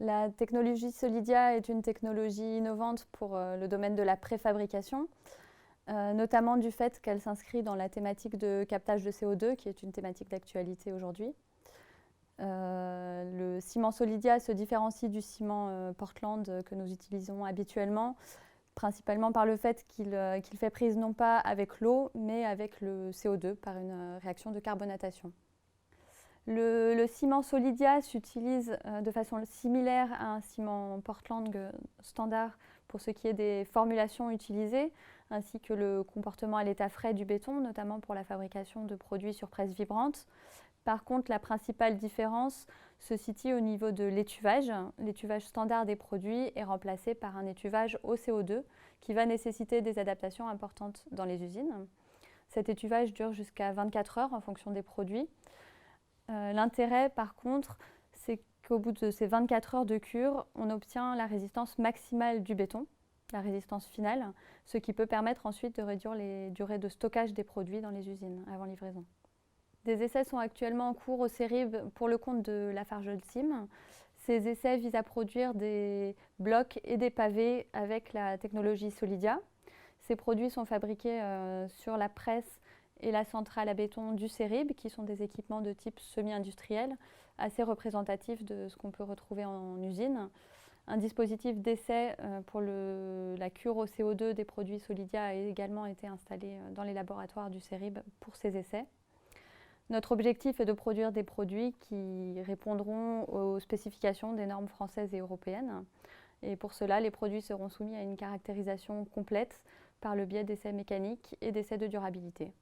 La technologie Solidia est une technologie innovante pour le domaine de la préfabrication, notamment du fait qu'elle s'inscrit dans la thématique de captage de CO2, qui est une thématique d'actualité aujourd'hui. Le ciment Solidia se différencie du ciment Portland que nous utilisons habituellement, principalement par le fait qu'il fait prise non pas avec l'eau, mais avec le CO2 par une réaction de carbonatation. Le ciment Solidia s'utilise de façon similaire à un ciment Portland standard pour ce qui est des formulations utilisées, ainsi que le comportement à l'état frais du béton, notamment pour la fabrication de produits sur presse vibrante. Par contre, la principale différence se situe au niveau de l'étuvage. L'étuvage standard des produits est remplacé par un étuvage au CO2 qui va nécessiter des adaptations importantes dans les usines. Cet étuvage dure jusqu'à 24 heures en fonction des produits. L'intérêt, par contre, c'est qu'au bout de ces 24 heures de cure, on obtient la résistance maximale du béton, la résistance finale, ce qui peut permettre ensuite de réduire les durées de stockage des produits dans les usines avant livraison. Des essais sont actuellement en cours au CERIB pour le compte de LafargeHolcim. Ces essais visent à produire des blocs et des pavés avec la technologie Solidia. Ces produits sont fabriqués sur la presse et la centrale à béton du CERIB, qui sont des équipements de type semi-industriel, assez représentatifs de ce qu'on peut retrouver en usine. Un dispositif d'essai pour la cure au CO2 des produits Solidia a également été installé dans les laboratoires du CERIB pour ces essais. Notre objectif est de produire des produits qui répondront aux spécifications des normes françaises et européennes. Et pour cela, les produits seront soumis à une caractérisation complète par le biais d'essais mécaniques et d'essais de durabilité.